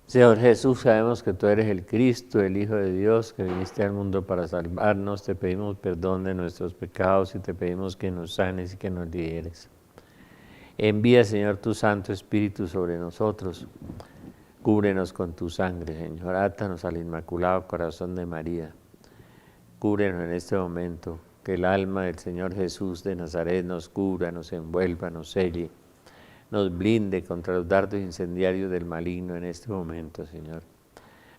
Señor Jesús, sabemos que tú eres el Cristo, el Hijo de Dios, que viniste al mundo para salvarnos. Te pedimos perdón de nuestros pecados y te pedimos que nos sanes y que nos liberes. Envía, Señor, tu Santo Espíritu sobre nosotros. Cúbrenos con tu sangre, Señor. Átanos al Inmaculado Corazón de María. Cúbrenos en este momento. Que el alma del Señor Jesús de Nazaret nos cubra, nos envuelva, nos selle, nos blinde contra los dardos incendiarios del maligno en este momento, Señor.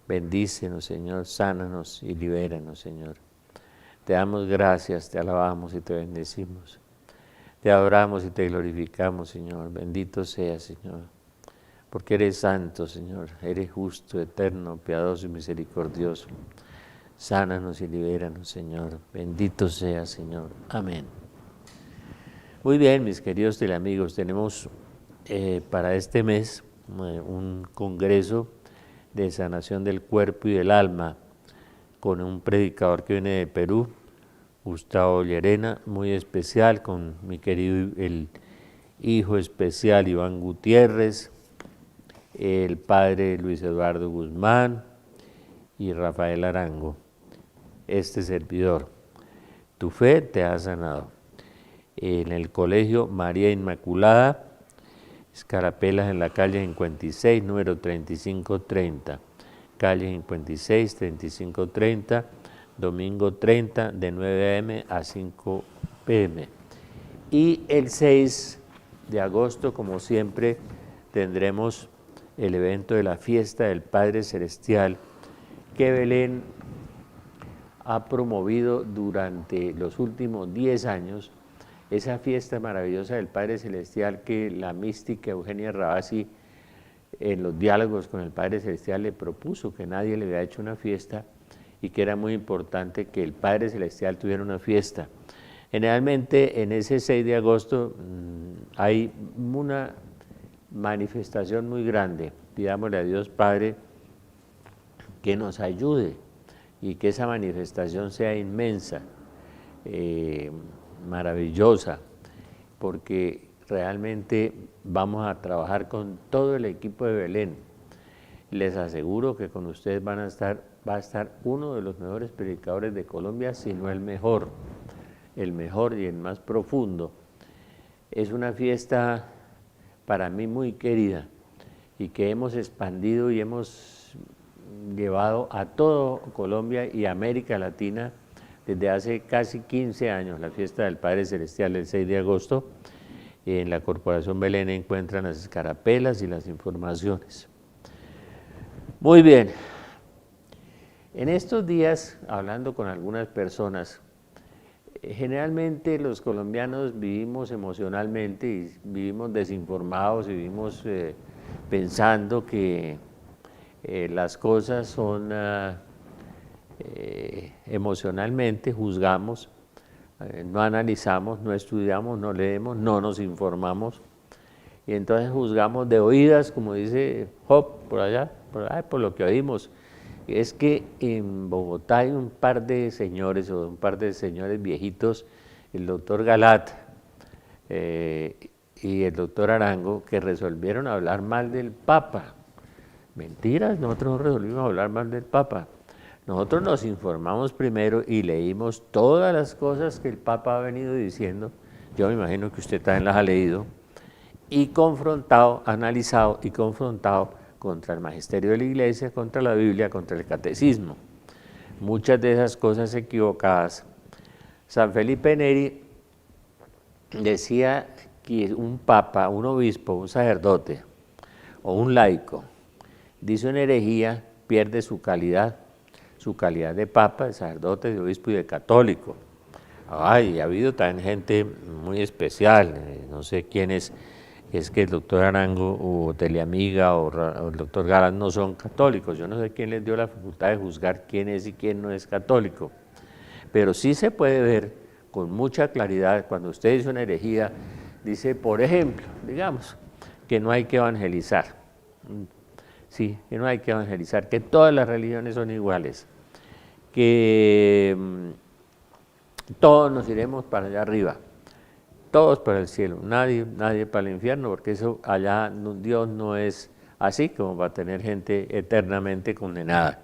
Bendícenos, Señor, sánanos y libéranos, Señor. Te damos gracias, te alabamos y te bendecimos. Te adoramos y te glorificamos, Señor. Bendito seas, Señor, porque eres santo, Señor. Eres justo, eterno, piadoso y misericordioso. Sánanos y libéranos, Señor. Bendito seas, Señor. Amén. Muy bien, mis queridos teleamigos, tenemos para este mes un congreso de sanación del cuerpo y del alma con un predicador que viene de Perú, Gustavo Llerena, muy especial, con mi querido el hijo especial Iván Gutiérrez, el padre Luis Eduardo Guzmán y Rafael Arango. Este servidor, tu fe te ha sanado. En el colegio María Inmaculada, Escarapelas, en la calle 56, número 3530. Calle 56, 3530, domingo 30, de 9 a.m. a 5 p.m. Y el 6 de agosto, como siempre, tendremos el evento de la fiesta del Padre Celestial que Belén ha promovido durante los últimos 10 años, esa fiesta maravillosa del Padre Celestial que la mística Eugenia Ravasi en los diálogos con el Padre Celestial le propuso que nadie le había hecho una fiesta y que era muy importante que el Padre Celestial tuviera una fiesta. Generalmente en ese 6 de agosto hay una manifestación muy grande. Pidámosle a Dios Padre que nos ayude y que esa manifestación sea inmensa, maravillosa, porque realmente vamos a trabajar con todo el equipo de Belén. Les aseguro que con ustedes va a estar uno de los mejores predicadores de Colombia, si no el mejor y el más profundo. Es una fiesta para mí muy querida y que hemos expandido y hemos llevado a todo Colombia y América Latina desde hace casi 15 años, la fiesta del Padre Celestial el 6 de agosto. En la Corporación Belén encuentran las escarapelas y las informaciones. Muy bien, en estos días, hablando con algunas personas, generalmente los colombianos vivimos emocionalmente y vivimos desinformados y vivimos pensando que las cosas son emocionalmente, juzgamos, no analizamos, no estudiamos, no leemos, no nos informamos y entonces juzgamos de oídas, como dice Job, por lo que oímos. Es que en Bogotá hay un par de señores viejitos, el doctor Galat y el doctor Arango, que resolvieron hablar mal del Papa. Mentiras, nosotros no resolvimos hablar mal del Papa. Nosotros nos informamos primero y leímos todas las cosas que el Papa ha venido diciendo. Yo me imagino que usted también las ha leído. Y confrontado, analizado y confrontado contra el magisterio de la Iglesia, contra la Biblia, contra el catecismo. Muchas de esas cosas equivocadas. San Felipe Neri decía que un papa, un obispo, un sacerdote o un laico dice una herejía, pierde su calidad de papa, de sacerdote, de obispo y de católico. Ay, ha habido también gente muy especial, no sé quién es que el doctor Arango o Teleamiga o el doctor Galán no son católicos. Yo no sé quién les dio la facultad de juzgar quién es y quién no es católico. Pero sí se puede ver con mucha claridad cuando usted dice una herejía, dice, por ejemplo, digamos, que no hay que evangelizar. Sí, que no hay que evangelizar, que todas las religiones son iguales, que todos nos iremos para allá arriba, todos para el cielo, nadie para el infierno, porque eso allá Dios no es así como va a tener gente eternamente condenada.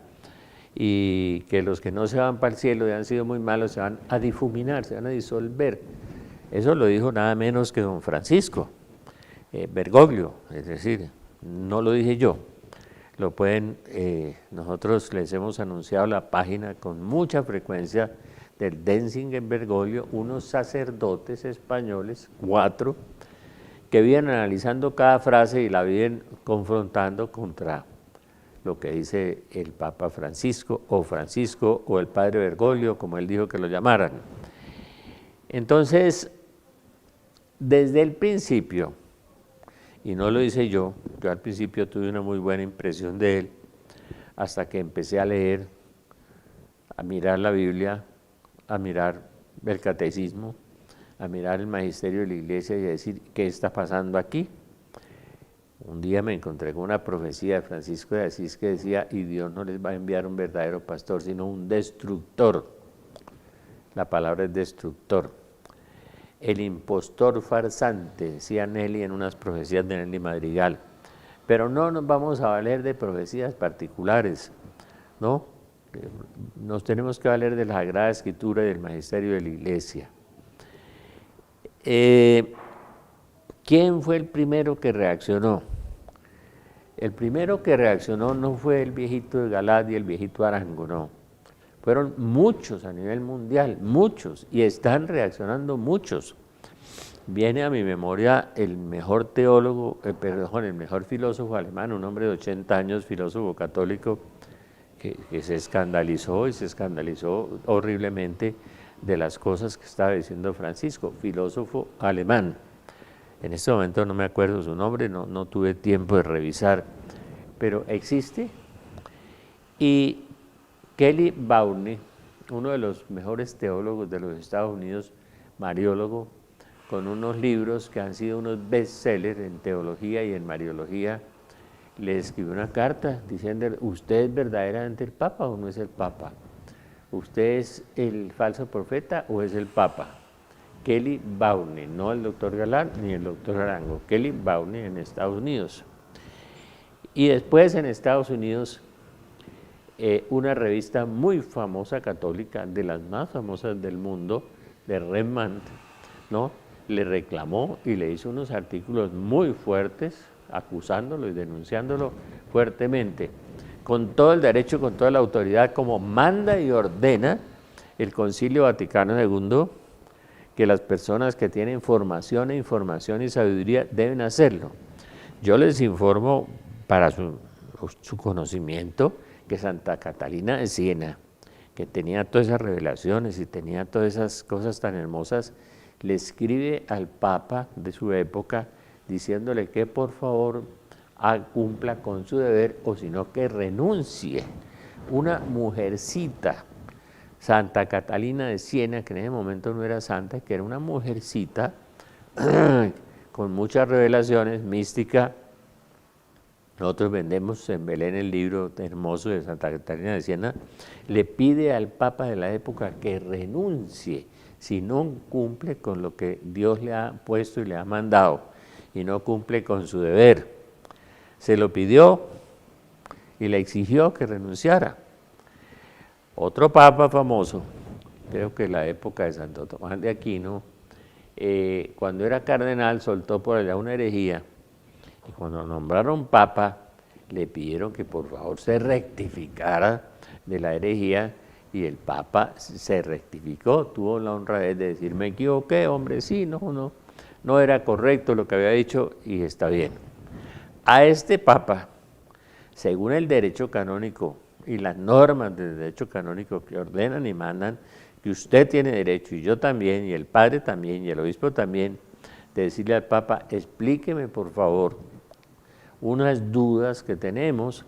Y que los que no se van para el cielo y han sido muy malos se van a difuminar, se van a disolver. Eso lo dijo nada menos que don Francisco Bergoglio, es decir, no lo dije yo. Lo pueden, nosotros les hemos anunciado la página con mucha frecuencia del Denzinger Bergoglio, unos sacerdotes españoles, 4, que vienen analizando cada frase y la vienen confrontando contra lo que dice el Papa Francisco o el Padre Bergoglio, como él dijo que lo llamaran. Entonces, desde el principio, y no lo hice yo al principio tuve una muy buena impresión de él, hasta que empecé a leer, a mirar la Biblia, a mirar el catecismo, a mirar el magisterio de la Iglesia y a decir, ¿qué está pasando aquí? Un día me encontré con una profecía de Francisco de Asís que decía, y Dios no les va a enviar un verdadero pastor, sino un destructor. La palabra es destructor. El impostor farsante, decía Nelly en unas profecías de Nelly Madrigal. Pero no nos vamos a valer de profecías particulares, ¿no? Nos tenemos que valer de la Sagrada Escritura y del magisterio de la Iglesia. ¿Quién fue el primero que reaccionó? El primero que reaccionó no fue el viejito de Galat y el viejito Arango, no. Fueron muchos a nivel mundial, muchos, y están reaccionando muchos. Viene a mi memoria el mejor teólogo, el mejor filósofo alemán, un hombre de 80 años, filósofo católico, que se escandalizó horriblemente de las cosas que estaba diciendo Francisco, filósofo alemán. En este momento no me acuerdo su nombre, no tuve tiempo de revisar, pero existe. Y Kelly Bauerle, uno de los mejores teólogos de los Estados Unidos, mariólogo, con unos libros que han sido unos bestsellers en teología y en mariología, le escribió una carta diciendo, ¿usted es verdaderamente el Papa o no es el Papa? ¿Usted es el falso profeta o es el Papa? Kelly Bauerle, no el doctor Galán ni el doctor Arango, Kelly Bauerle en Estados Unidos. Y después en Estados Unidos, una revista muy famosa católica, de las más famosas del mundo, de Rembrandt, ¿no? Le reclamó y le hizo unos artículos muy fuertes, acusándolo y denunciándolo fuertemente, con todo el derecho, con toda la autoridad, como manda y ordena el Concilio Vaticano II, que las personas que tienen formación y sabiduría deben hacerlo. Yo les informo para su conocimiento que Santa Catalina de Siena, que tenía todas esas revelaciones y tenía todas esas cosas tan hermosas, le escribe al Papa de su época diciéndole que por favor cumpla con su deber o sino que renuncie. Una mujercita, Santa Catalina de Siena, que en ese momento no era santa, que era una mujercita con muchas revelaciones, mística. Nosotros vendemos en Belén el libro hermoso de Santa Catalina de Siena, le pide al Papa de la época que renuncie si no cumple con lo que Dios le ha puesto y le ha mandado, y no cumple con su deber. Se lo pidió y le exigió que renunciara. Otro Papa famoso, creo que en la época de Santo Tomás de Aquino, cuando era cardenal soltó por allá una herejía, y cuando nombraron Papa, le pidieron que por favor se rectificara de la herejía, y el Papa se rectificó, tuvo la honradez de decir, me equivoqué, hombre, sí, no era correcto lo que había dicho y está bien. A este Papa, según el derecho canónico y las normas del derecho canónico que ordenan y mandan, que usted tiene derecho, y yo también, y el Padre también, y el Obispo también, de decirle al Papa, explíqueme por favor unas dudas que tenemos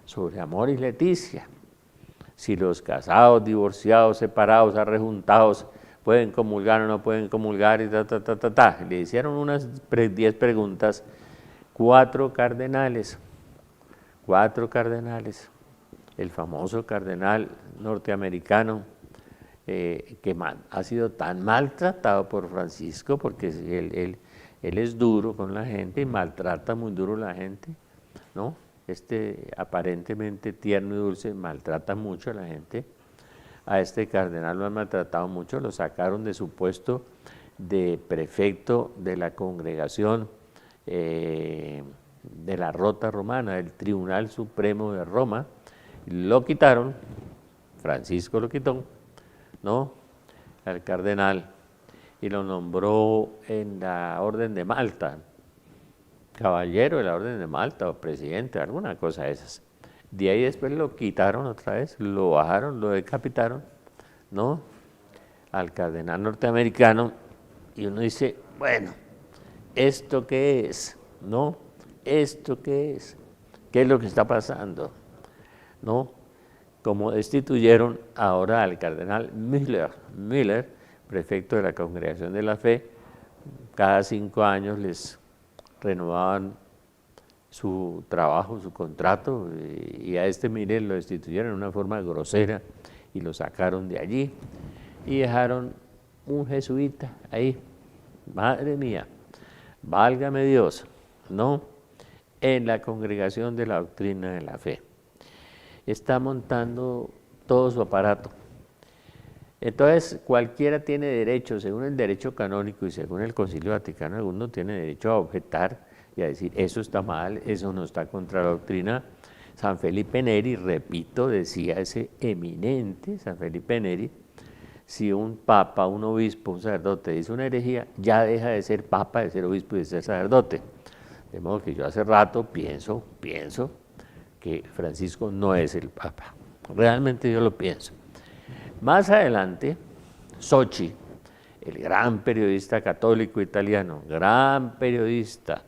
sobre Amoris Laetitia. Si los casados, divorciados, separados, arrejuntados, pueden comulgar o no pueden comulgar, y Le hicieron unas 10 preguntas, 4 cardenales, el famoso cardenal norteamericano, que ha sido tan maltratado por Francisco, porque él es duro con la gente y maltrata muy duro a la gente, ¿no? Este aparentemente tierno y dulce maltrata mucho a la gente. A este cardenal lo han maltratado mucho, lo sacaron de su puesto de prefecto de la congregación de la Rota Romana, del Tribunal Supremo de Roma, lo quitaron, Francisco lo quitó, ¿no? Al cardenal, y lo nombró en la Orden de Malta, caballero de la Orden de Malta o presidente, alguna cosa de esas. De ahí después lo quitaron otra vez, lo bajaron, lo decapitaron, ¿no? Al cardenal norteamericano, y uno dice, bueno, ¿esto qué es? ¿No? ¿Esto qué es? ¿Qué es lo que está pasando? ¿No? Como destituyeron ahora al cardenal Müller, prefecto de la Congregación de la Fe, cada 5 años les renovaban su trabajo, su contrato, y a este Müller lo destituyeron de una forma grosera y lo sacaron de allí y dejaron un jesuita ahí, madre mía, válgame Dios, ¿no? En la Congregación de la Doctrina de la Fe. Está montando todo su aparato. Entonces, cualquiera tiene derecho, según el derecho canónico y según el Concilio Vaticano II, tiene derecho a objetar y a decir, eso está mal, eso no está contra la doctrina. San Felipe Neri, repito, decía ese eminente San Felipe Neri, si un papa, un obispo, un sacerdote dice una herejía, ya deja de ser papa, de ser obispo y de ser sacerdote. De modo que yo hace rato pienso que Francisco no es el papa. Realmente yo lo pienso. Más adelante, Socci, el gran periodista católico italiano, gran periodista,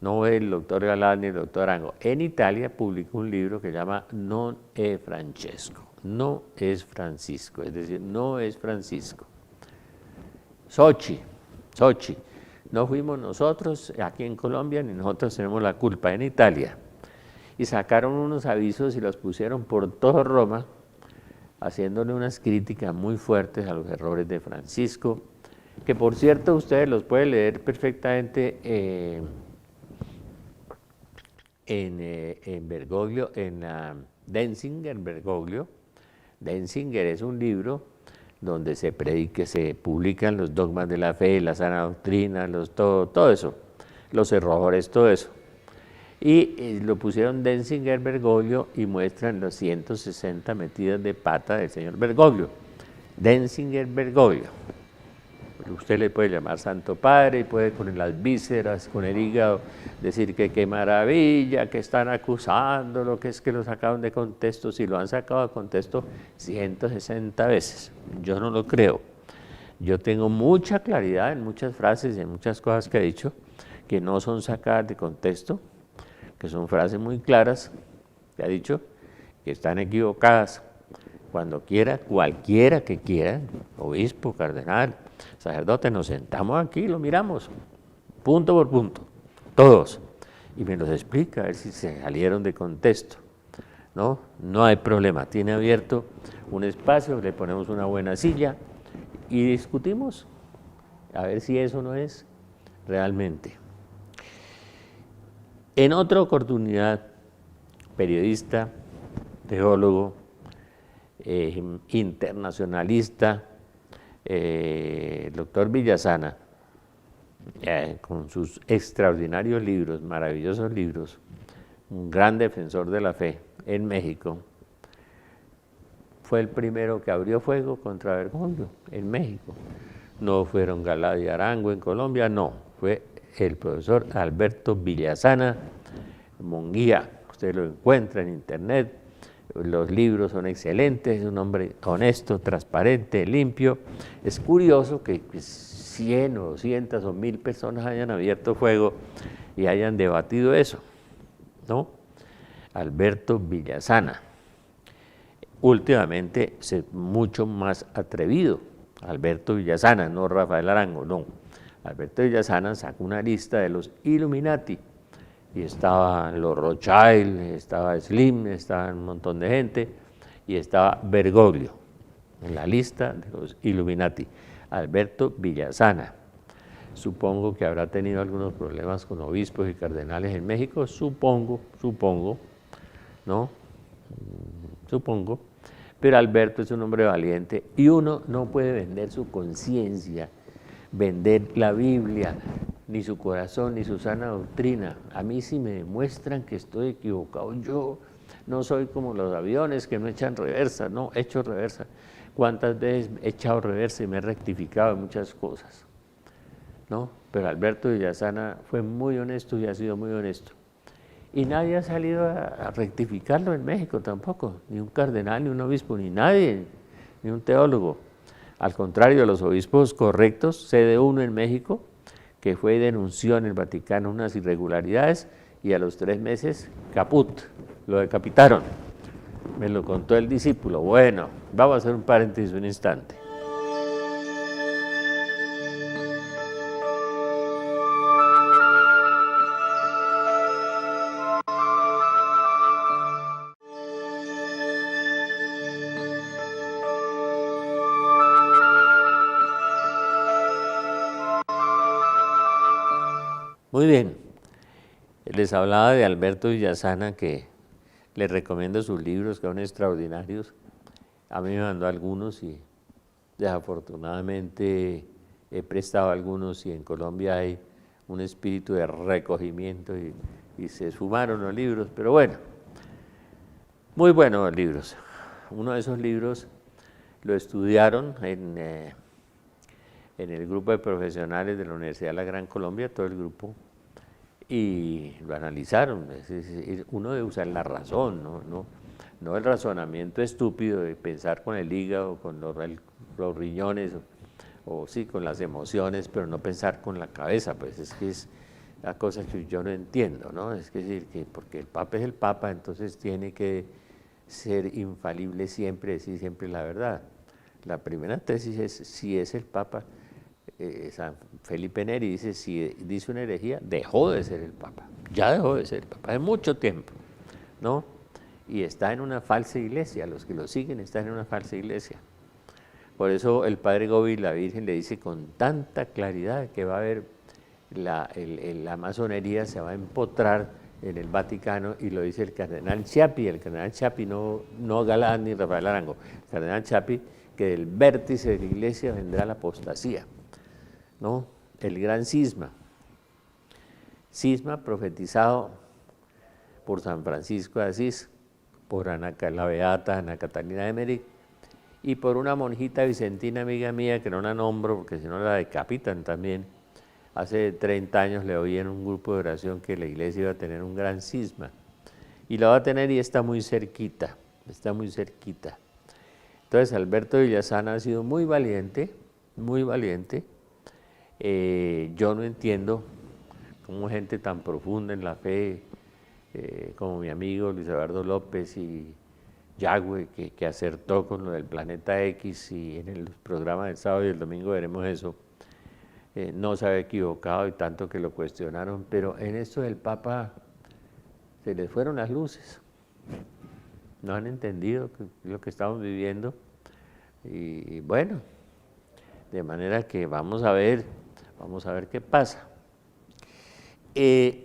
no el doctor Galán ni el doctor Arango, en Italia publicó un libro que se llama Non è Francesco, no es Francisco, es decir, no es Francisco. Socci, no fuimos nosotros aquí en Colombia, ni nosotros tenemos la culpa, en Italia. Y sacaron unos avisos y los pusieron por todo Roma, haciéndole unas críticas muy fuertes a los errores de Francisco, que por cierto ustedes los pueden leer perfectamente en Bergoglio, en Denzinger Bergoglio. Denzinger es un libro donde se publican los dogmas de la fe, la sana doctrina, todo eso, los errores, todo eso. Y lo pusieron Denzinger Bergoglio y muestran las 160 metidas de pata del señor Bergoglio. Denzinger Bergoglio. Usted le puede llamar Santo Padre y puede con las vísceras, con el hígado, decir que qué maravilla, que están acusándolo, que es que lo sacaron de contexto. Si lo han sacado de contexto 160 veces, yo no lo creo. Yo tengo mucha claridad en muchas frases y en muchas cosas que he dicho que no son sacadas de contexto, que son frases muy claras, que ha dicho, que están equivocadas. Cuando quiera, cualquiera que quiera, obispo, cardenal, sacerdote, nos sentamos aquí y lo miramos, punto por punto, todos, y me los explica, a ver si se salieron de contexto. No hay problema, tiene abierto un espacio, le ponemos una buena silla y discutimos, a ver si eso no es realmente. En otra oportunidad, periodista, teólogo, internacionalista, el doctor Villasana, con sus extraordinarios libros, maravillosos libros, un gran defensor de la fe en México, fue el primero que abrió fuego contra Bergoglio en México. No fueron Galán y Arango en Colombia, no, fue el profesor Alberto Villasana Munguía. Usted lo encuentra en internet, los libros son excelentes, es un hombre honesto, transparente, limpio. Es curioso que 100 o 200 o 1000 personas hayan abierto fuego y hayan debatido eso, ¿no? Alberto Villasana, últimamente mucho más atrevido, Alberto Villasana, no Rafael Arango, no. Alberto Villasana sacó una lista de los Illuminati, y estaban los Rothschild, estaba Slim, estaba un montón de gente, y estaba Bergoglio, en la lista de los Illuminati. Alberto Villasana Supongo que habrá tenido algunos problemas con obispos y cardenales en México, supongo, ¿no? Supongo. Pero Alberto es un hombre valiente y uno no puede vender su conciencia, vender la Biblia, ni su corazón, ni su sana doctrina. A mí si me demuestran que estoy equivocado, yo no soy como los aviones que no echan reversa, no, echo reversa. ¿Cuántas veces he echado reversa y me he rectificado en muchas cosas? ¿No? Pero Alberto Villasana fue muy honesto y ha sido muy honesto. Y nadie ha salido a rectificarlo en México tampoco, ni un cardenal, ni un obispo, ni nadie, ni un teólogo. Al contrario, de los obispos correctos, sé de uno en México que fue y denunció en el Vaticano unas irregularidades y a los 3 meses, caput, lo decapitaron. Me lo contó el discípulo. Bueno, vamos a hacer un paréntesis un instante. Muy bien, les hablaba de Alberto Villasana, que les recomiendo sus libros, que son extraordinarios. A mí me mandó algunos y desafortunadamente he prestado algunos y en Colombia hay un espíritu de recogimiento y se esfumaron los libros, pero bueno, muy buenos los libros. Uno de esos libros lo estudiaron en el grupo de profesionales de la Universidad de la Gran Colombia, todo el grupo, y lo analizaron. Es decir, uno debe usar la razón, no el razonamiento estúpido de pensar con el hígado, con los riñones, o sí, con las emociones, pero no pensar con la cabeza, pues es que es la cosa que yo no entiendo, ¿no? Es decir, que porque el Papa es el Papa, entonces tiene que ser infalible siempre, decir siempre la verdad. La primera tesis es, si es el Papa, San Felipe Neri dice, si dice una herejía, dejó de ser el Papa, ya dejó de ser el Papa, hace mucho tiempo, ¿no? Y está en una falsa iglesia, los que lo siguen están en una falsa iglesia. Por eso el Padre Gobi y la Virgen le dice con tanta claridad que va a haber, la masonería se va a empotrar en el Vaticano, y lo dice el cardenal Chiappi, no Galán ni Rafael Arango, el cardenal Chiappi, que del vértice de la iglesia vendrá la apostasía, ¿no? El gran cisma profetizado por San Francisco de Asís, por la beata Ana Catalina de Emmerich, y por una monjita vicentina amiga mía, que no la nombro porque si no la decapitan también. Hace 30 años le oí en un grupo de oración que la iglesia iba a tener un gran cisma, y la va a tener y está muy cerquita, Entonces Alberto Villasana ha sido muy valiente, yo no entiendo cómo gente tan profunda en la fe, como mi amigo Luis Eduardo López y Yagüe, que acertó con lo del planeta X, y en el programa del sábado y el domingo veremos eso, no se había equivocado y tanto que lo cuestionaron, pero en esto del Papa se les fueron las luces, no han entendido lo que estamos viviendo, y bueno, de manera que vamos a ver qué pasa. En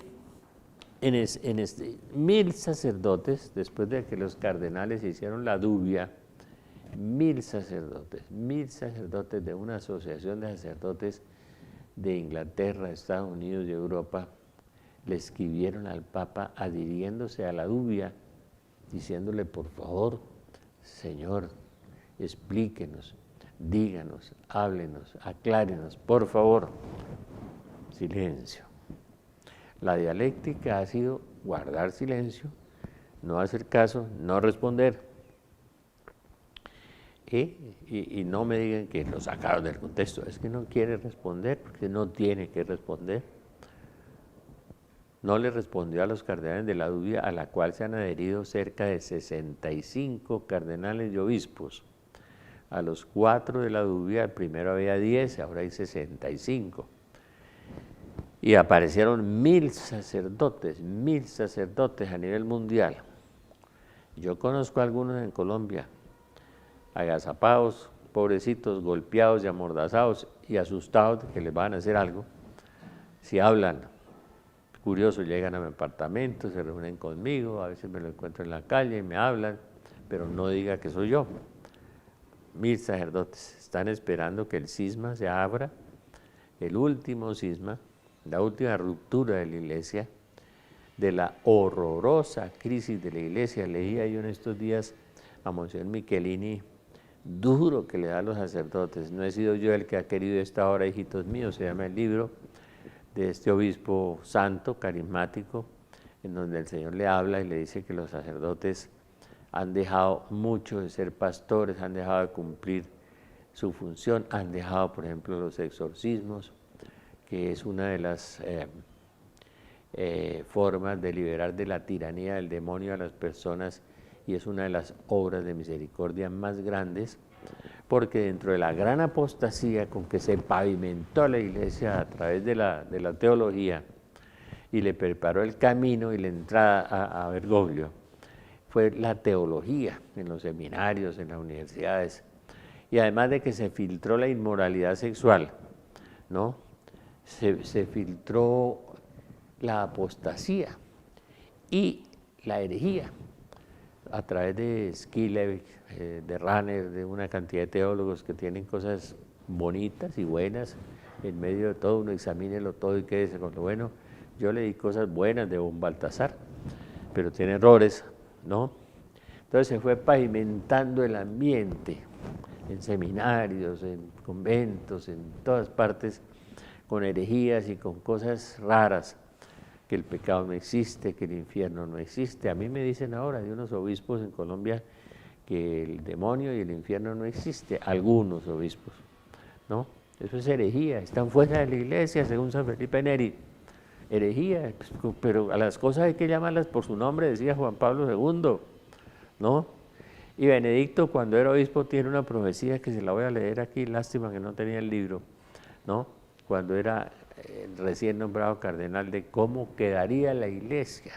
1000 sacerdotes, después de que los cardenales hicieron la dubia, 1000 sacerdotes de una asociación de sacerdotes de Inglaterra, Estados Unidos y Europa, le escribieron al Papa adhiriéndose a la dubia, diciéndole, por favor, Señor, explíquenos, díganos, háblenos, aclárenos, por favor. Silencio. La dialéctica ha sido guardar silencio, no hacer caso, no responder. Y no me digan que lo sacaron del contexto, es que no quiere responder, porque no tiene que responder. No le respondió a los cardenales de la dubia, a la cual se han adherido cerca de 65 cardenales y obispos. A los 4 de la dubia, primero había 10, ahora hay 65. Y aparecieron 1000 sacerdotes a nivel mundial. Yo conozco a algunos en Colombia, agazapados, pobrecitos, golpeados y amordazados y asustados de que les van a hacer algo, si hablan, curioso, llegan a mi apartamento, se reúnen conmigo, a veces me lo encuentro en la calle y me hablan, pero no diga que soy yo. 1000 sacerdotes están esperando que el cisma se abra, el último cisma, la última ruptura de la iglesia, de la horrorosa crisis de la iglesia. Leía yo en estos días a Monseñor Michelini, duro que le da a los sacerdotes. No he sido yo el que ha querido esta hora, hijitos míos, se llama el libro de este obispo santo, carismático, en donde el Señor le habla y le dice que los sacerdotes han dejado mucho de ser pastores, han dejado de cumplir su función, han dejado, por ejemplo, los exorcismos, que es una de las formas de liberar de la tiranía del demonio a las personas, y es una de las obras de misericordia más grandes, porque dentro de la gran apostasía con que se pavimentó la iglesia a través de la teología y le preparó el camino y la entrada a Bergoglio, fue la teología en los seminarios, en las universidades, y además de que se filtró la inmoralidad sexual, ¿no? Se filtró la apostasía y la herejía a través de Skilevich, de Rahner, de una cantidad de teólogos que tienen cosas bonitas y buenas. En medio de todo uno examínelo todo y quédese con lo bueno. Yo leí cosas buenas de Don Baltasar, pero tiene errores, ¿no? Entonces se fue pavimentando el ambiente en seminarios, en conventos, en todas partes, con herejías y con cosas raras, que el pecado no existe, que el infierno no existe. A mí me dicen ahora de unos obispos en Colombia que el demonio y el infierno no existe, algunos obispos, ¿no? Eso es herejía, están fuera de la iglesia, según San Felipe Neri. Herejía, pero a las cosas hay que llamarlas por su nombre, decía Juan Pablo II, ¿no? Y Benedicto, cuando era obispo, tiene una profecía que se la voy a leer aquí, lástima que no tenía el libro, ¿no? Cuando era recién nombrado cardenal, de cómo quedaría la iglesia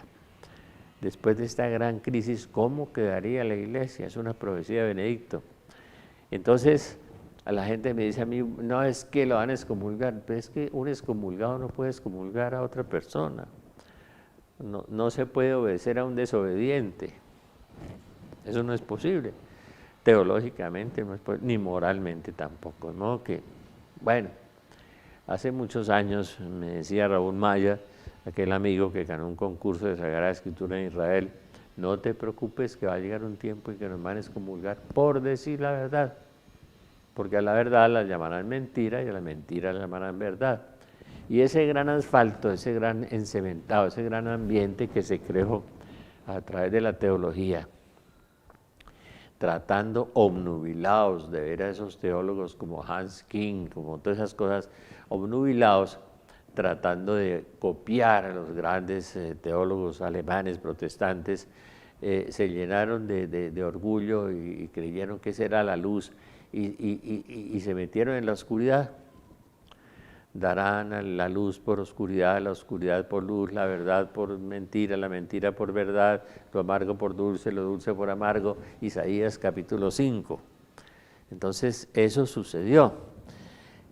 después de esta gran crisis, cómo quedaría la iglesia. Es una profecía de Benedicto. Entonces a la gente me dice a mí, no, es que lo van a excomulgar, pero es que un excomulgado no puede excomulgar a otra persona, no se puede obedecer a un desobediente, eso no es posible, teológicamente no es posible, ni moralmente tampoco. De modo que, bueno, hace muchos años me decía Raúl Maya, aquel amigo que ganó un concurso de Sagrada Escritura en Israel, no te preocupes que va a llegar un tiempo en que nos van a excomulgar por decir la verdad, porque a la verdad la llamarán mentira y a la mentira la llamarán verdad. Y ese gran asfalto, ese gran encementado, ese gran ambiente que se creó a través de la teología, tratando obnubilados de ver a esos teólogos como Hans King, como todas esas cosas, obnubilados, tratando de copiar a los grandes teólogos alemanes protestantes, se llenaron de orgullo y creyeron que esa era la luz y se metieron en la oscuridad. Darán la luz por oscuridad, la oscuridad por luz, la verdad por mentira, la mentira por verdad, lo amargo por dulce, lo dulce por amargo. Isaías capítulo 5. Entonces eso sucedió.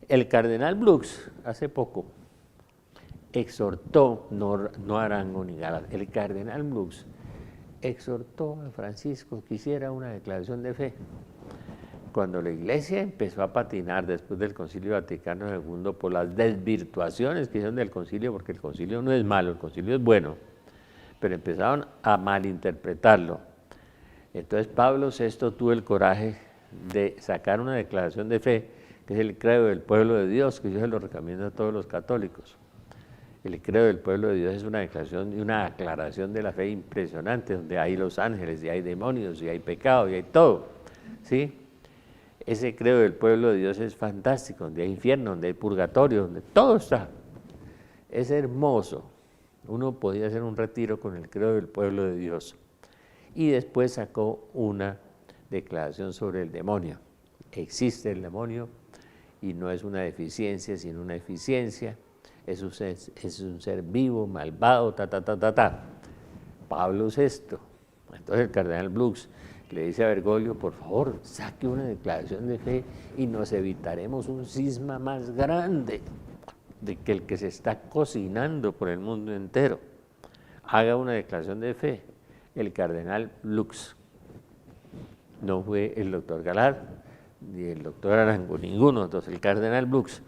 El cardenal Blux hace poco exhortó, no Arango ni Galat, el cardenal Blux exhortó a Francisco que hiciera una declaración de fe. Cuando la iglesia empezó a patinar después del Concilio Vaticano II por las desvirtuaciones que hicieron del concilio, porque el concilio no es malo, el concilio es bueno, pero empezaron a malinterpretarlo. Entonces Pablo VI tuvo el coraje de sacar una declaración de fe, que es el credo del pueblo de Dios, que yo se lo recomiendo a todos los católicos. El credo del pueblo de Dios es una declaración y una aclaración de la fe impresionante, donde hay los ángeles, y hay demonios, y hay pecado, y hay todo, ¿sí? Ese credo del pueblo de Dios es fantástico, donde hay infierno, donde hay purgatorio, donde todo está. Es hermoso. Uno podía hacer un retiro con el credo del pueblo de Dios. Y después sacó una declaración sobre el demonio. Existe el demonio y no es una deficiencia, sino una eficiencia. Es un ser vivo, malvado, Pablo VI. Entonces el cardenal Blux le dice a Bergoglio, por favor, saque una declaración de fe y nos evitaremos un cisma más grande. de que el que se está cocinando por el mundo entero haga una declaración de fe, el cardenal Lux. No fue el doctor Galard, ni el doctor Arango, ninguno, entonces el cardenal Lux.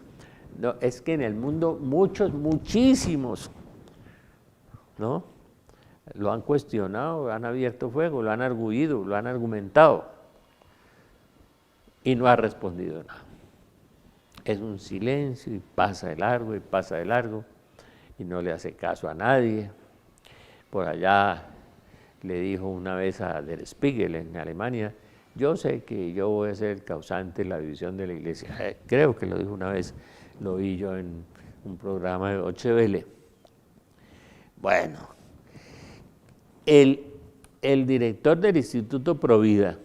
No, es que en el mundo muchísimos, ¿no? Lo han cuestionado, han abierto fuego, lo han arguido, lo han argumentado y no ha respondido nada. Es un silencio y pasa de largo y pasa de largo y no le hace caso a nadie. Por allá le dijo una vez a Der Spiegel en Alemania, yo sé que yo voy a ser el causante de la división de la iglesia. Creo que lo dijo una vez, lo vi yo en un programa de Deutsche Welle. Bueno, el director del Instituto Provida,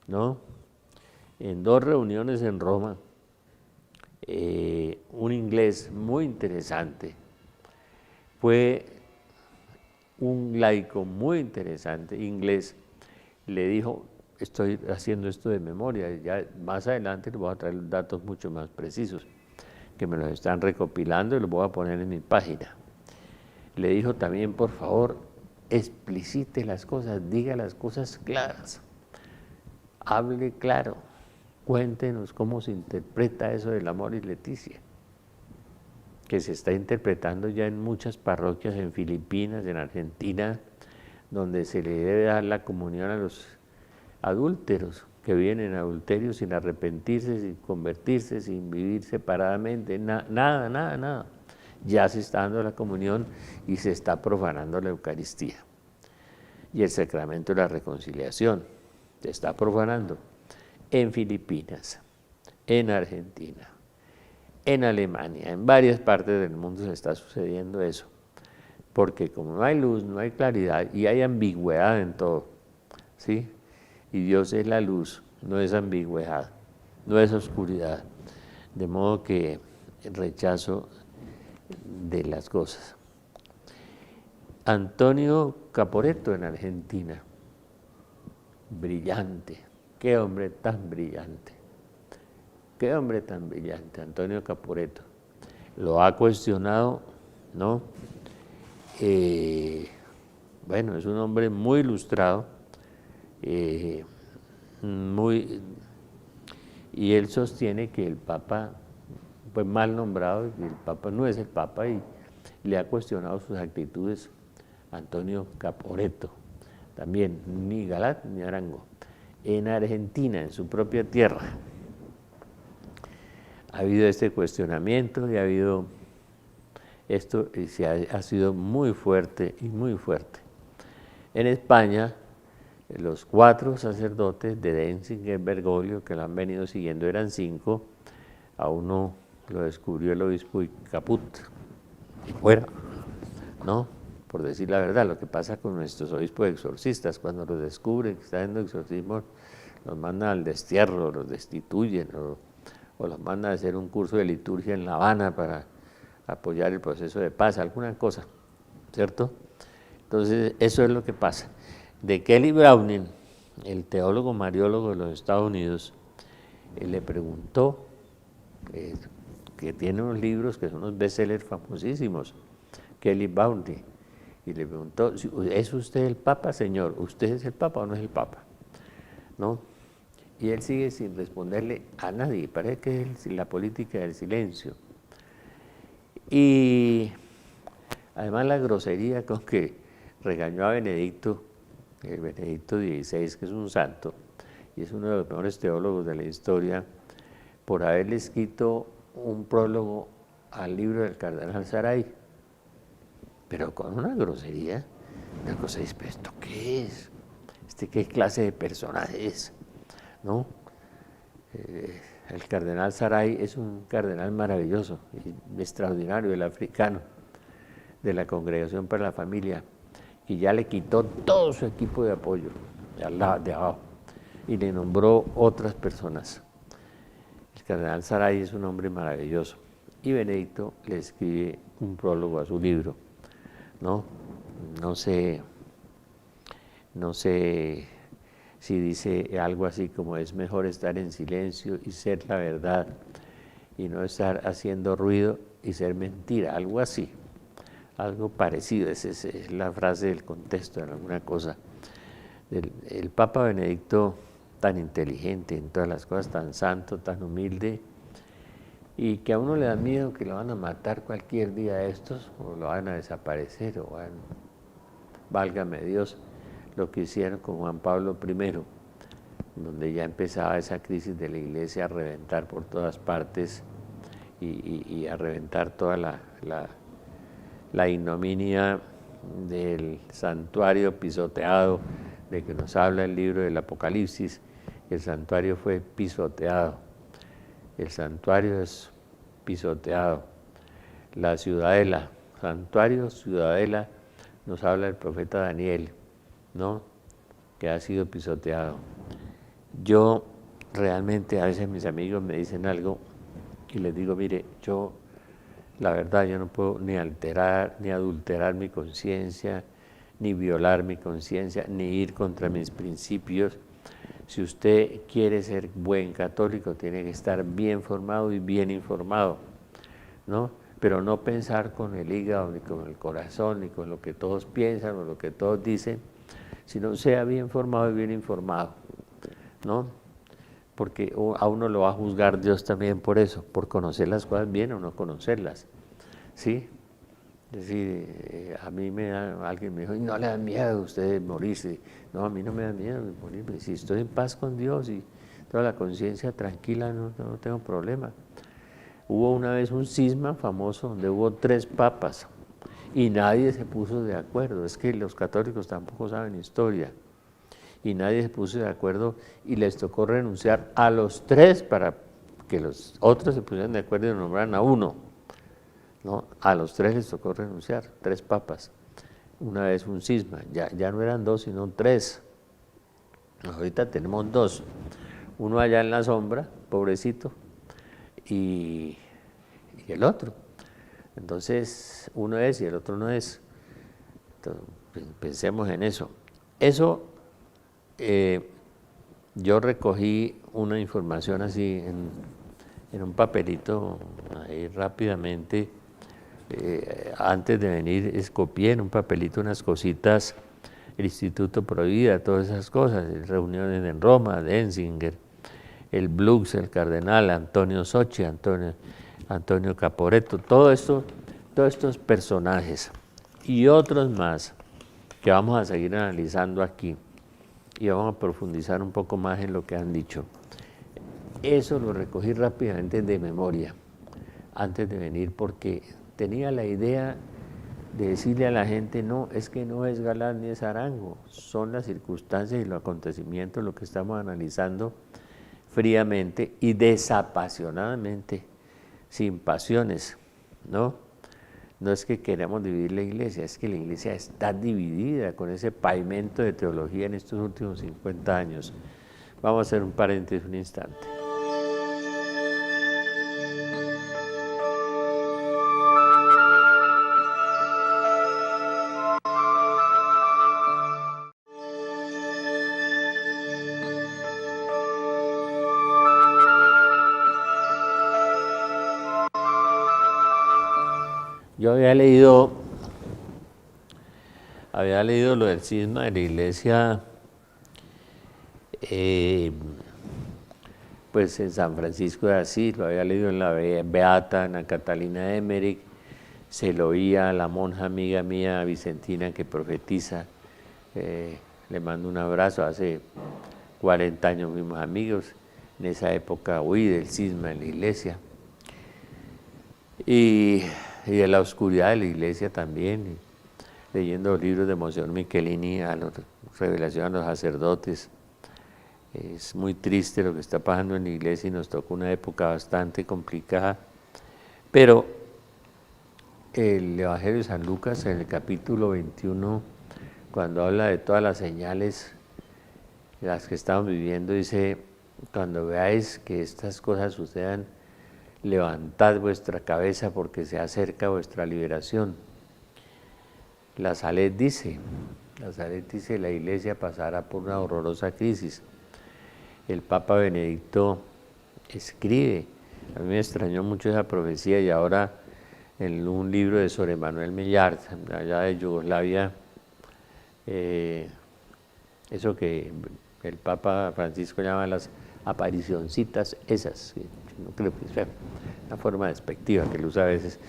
¿no? En 2 reuniones en Roma, un inglés muy interesante, fue un laico muy interesante, inglés, le dijo, estoy haciendo esto de memoria, ya más adelante les voy a traer datos mucho más precisos, que me los están recopilando y los voy a poner en mi página. Le dijo también, por favor, explicite las cosas, diga las cosas claras, hable claro, cuéntenos cómo se interpreta eso del amor y Leticia, que se está interpretando ya en muchas parroquias, en Filipinas, en Argentina, donde se le debe dar la comunión a los adúlteros que viven en adulterio sin arrepentirse, sin convertirse, sin vivir separadamente, nada. Ya se está dando la comunión y se está profanando la Eucaristía. Y el sacramento de la reconciliación se está profanando en Filipinas, en Argentina, en Alemania, en varias partes del mundo se está sucediendo eso. Porque como no hay luz, no hay claridad y hay ambigüedad en todo, ¿sí? Y Dios es la luz, no es ambigüedad, no es oscuridad. De modo que el rechazo de las cosas. Antonio Caporetto en Argentina, brillante, qué hombre tan brillante, qué hombre tan brillante, Antonio Caporetto. Lo ha cuestionado, ¿no? Bueno, es un hombre muy ilustrado, y él sostiene que el Papa fue mal nombrado, que el Papa no es el Papa y le ha cuestionado sus actitudes Antonio Caporetto, también ni Galat ni Arango. En Argentina, en su propia tierra, ha habido este cuestionamiento y ha habido esto ha sido muy fuerte y muy fuerte. En España, los 4 sacerdotes de Denzinger, Bergoglio, que lo han venido siguiendo, eran 5, a uno lo descubrió el obispo y caput, y fuera, ¿no? Por decir la verdad, lo que pasa con nuestros obispos exorcistas, cuando los descubren que están haciendo exorcismo, los mandan al destierro, los destituyen, o los mandan a hacer un curso de liturgia en La Habana para apoyar el proceso de paz, alguna cosa, ¿cierto? Entonces, eso es lo que pasa. De Kelly Browning, el teólogo mariólogo de los Estados Unidos, le preguntó, que tiene unos libros que son unos bestsellers famosísimos, Kelly Browning, y le preguntó, ¿es usted el Papa, señor? ¿Usted es el Papa o no es el Papa? ¿No? Y él sigue sin responderle a nadie, parece que es la política del silencio. Y además la grosería con que regañó a Benedicto, el Benedicto XVI, que es un santo, y es uno de los mejores teólogos de la historia, por haberle escrito un prólogo al libro del cardenal Saray, pero con una grosería, una cosa es, ¿esto qué es? ¿Qué clase de personaje es? ¿No? El cardenal Saray es un cardenal maravilloso, extraordinario, el africano, de la Congregación para la Familia, y ya le quitó todo su equipo de apoyo de abajo y le nombró otras personas. El cardenal Saray es un hombre maravilloso y Benedicto le escribe un prólogo a su libro, ¿no? No sé si dice algo así como es mejor estar en silencio y ser la verdad y no estar haciendo ruido y ser mentira, algo así, algo parecido. Esa es la frase del contexto de alguna cosa. El Papa Benedicto, tan inteligente en todas las cosas, tan santo, tan humilde, y que a uno le da miedo que lo van a matar cualquier día de estos, o lo van a desaparecer, válgame Dios, lo que hicieron con Juan Pablo I, donde ya empezaba esa crisis de la Iglesia a reventar por todas partes y a reventar toda la ignominia del santuario pisoteado, de que nos habla el libro del Apocalipsis. El santuario fue pisoteado, el santuario es pisoteado. La ciudadela, santuario, ciudadela, nos habla el profeta Daniel, ¿no?, que ha sido pisoteado. Yo realmente, a veces mis amigos me dicen algo y les digo, mire, yo la verdad yo no puedo ni alterar, ni adulterar mi conciencia, ni violar mi conciencia, ni ir contra mis principios. Si usted quiere ser buen católico, tiene que estar bien formado y bien informado, ¿no? Pero no pensar con el hígado, ni con el corazón, ni con lo que todos piensan o lo que todos dicen, sino sea bien formado y bien informado, ¿no? Porque a uno lo va a juzgar Dios también por eso, por conocer las cosas bien o no conocerlas, ¿sí? Es decir, a mí alguien me dijo, no le da miedo a usted morirse. No, a mí no me da miedo morirme. Si estoy en paz con Dios y toda la conciencia tranquila, no tengo problema. Hubo una vez un cisma famoso donde hubo 3 papas y nadie se puso de acuerdo. Es que los católicos tampoco saben historia. Y nadie se puso de acuerdo y les tocó renunciar a los 3 para que los otros se pusieran de acuerdo y nombraran a uno, ¿no? A los 3 les tocó renunciar, 3 papas. Una vez un cisma, ya no eran 2 sino 3. Ahorita tenemos 2, uno allá en la sombra, pobrecito, y el otro. Entonces uno es y el otro no es. Entonces, pensemos en eso. Yo recogí una información así en un papelito ahí rápidamente. Antes de venir copié en un papelito unas cositas, el Instituto Provida, todas esas cosas, reuniones en Roma, de Enzinger, el Blux, el Cardenal, Antonio Socci, Antonio Caporetto, todos estos personajes y otros más que vamos a seguir analizando aquí y vamos a profundizar un poco más en lo que han dicho. Eso lo recogí rápidamente de memoria antes de venir porque tenía la idea de decirle a la gente, no, es que no es Galán ni es Arango, son las circunstancias y los acontecimientos lo que estamos analizando fríamente y desapasionadamente, sin pasiones, ¿no? No es que queramos dividir la iglesia, es que la iglesia está dividida con ese pavimento de teología en estos últimos 50 años. Vamos a hacer un paréntesis un instante. Yo había leído lo del cisma de la iglesia, pues en San Francisco de Asís, lo había leído en la Beata Ana Catalina Emmerich, se lo oía a la monja amiga mía Vicentina que profetiza, le mando un abrazo, hace 40 años fuimos amigos, en esa época huí del cisma en la iglesia. Y de la oscuridad de la iglesia también, leyendo libros de Monseñor Michelini, a la revelación a los sacerdotes. Es muy triste lo que está pasando en la iglesia y nos tocó una época bastante complicada, pero el Evangelio de San Lucas en el capítulo 21, cuando habla de todas las señales, las que estamos viviendo, dice, cuando veáis que estas cosas sucedan, levantad vuestra cabeza porque se acerca vuestra liberación. La Salet dice, la iglesia pasará por una horrorosa crisis. El Papa Benedicto escribe, A mí me extrañó mucho esa profecía y ahora en un libro de Sor Emmanuel Millard, allá de Yugoslavia, eso que el Papa Francisco llama las aparicioncitas esas, que no creo que sea una forma despectiva que lo usa a veces.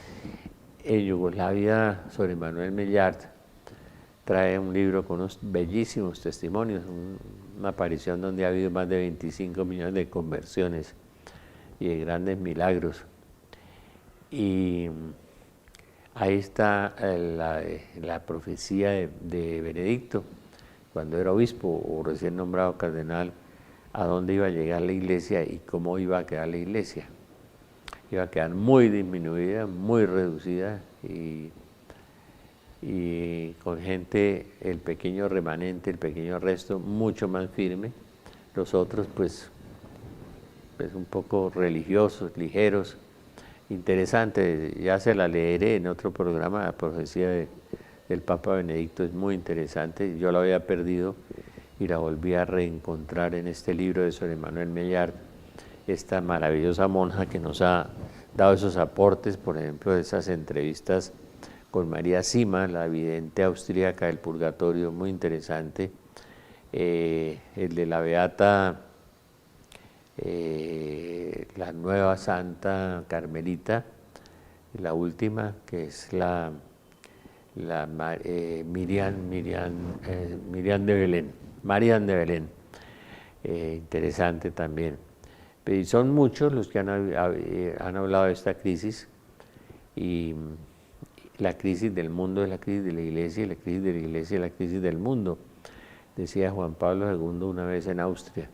En Yugoslavia, Sor Emmanuel Millard trae un libro con unos bellísimos testimonios, una aparición donde ha habido más de 25 millones de conversiones y de grandes milagros. Y ahí está la profecía de Benedicto, cuando era obispo o recién nombrado cardenal, a dónde iba a llegar la iglesia y cómo iba a quedar la iglesia. Iba a quedar muy disminuida, muy reducida y con gente, el pequeño remanente, el pequeño resto, mucho más firme. Los otros, pues un poco religiosos, ligeros. Interesante, ya se la leeré en otro programa, la profecía del Papa Benedicto es muy interesante, yo la había perdido y la volví a reencontrar en este libro de Sor Emmanuel Millard, esta maravillosa monja que nos ha dado esos aportes, por ejemplo, de esas entrevistas con María Sima, la vidente austríaca del purgatorio, muy interesante, el de la beata, la nueva santa carmelita, la última, que es Miriam de Belén, Marian de Belén, interesante también. Y son muchos los que han hablado de esta crisis, y la crisis del mundo es la crisis de la iglesia, y la crisis de la iglesia es la crisis del mundo, decía Juan Pablo II una vez en Austria,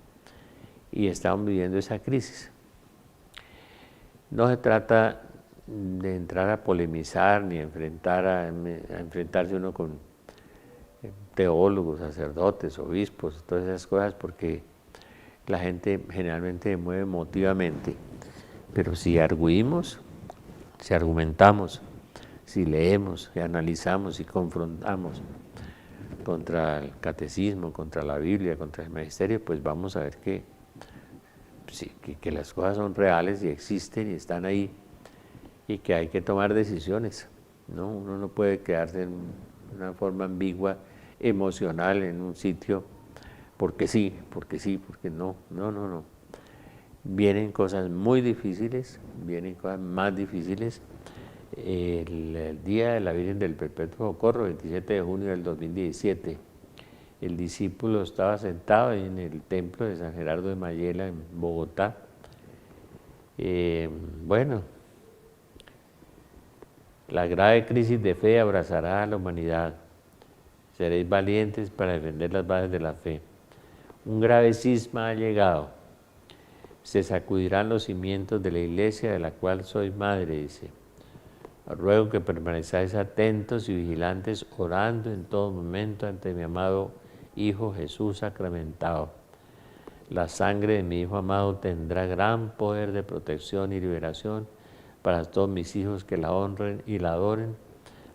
y estamos viviendo esa crisis. No se trata de entrar a polemizar ni a enfrentarse uno con teólogos, sacerdotes, obispos, todas esas cosas, porque la gente generalmente se mueve emotivamente, pero si arguimos, si argumentamos, si leemos, si analizamos, si confrontamos contra el catecismo, contra la Biblia, contra el magisterio, pues vamos a ver que las cosas son reales y existen y están ahí, y que hay que tomar decisiones, ¿no? Uno no puede quedarse en una forma ambigua, emocional, en un sitio, porque sí, porque no. Vienen cosas muy difíciles, vienen cosas más difíciles. El día de la Virgen del Perpetuo Socorro, 27 de junio del 2017, el discípulo estaba sentado en el templo de San Gerardo de Mayela, en Bogotá. La grave crisis de fe abrazará a la humanidad. Seréis valientes para defender las bases de la fe. Un grave cisma ha llegado. Se sacudirán los cimientos de la iglesia de la cual soy madre, dice. Os ruego que permanezcáis atentos y vigilantes, orando en todo momento ante mi amado Hijo Jesús sacramentado. La sangre de mi Hijo amado tendrá gran poder de protección y liberación para todos mis hijos que la honren y la adoren,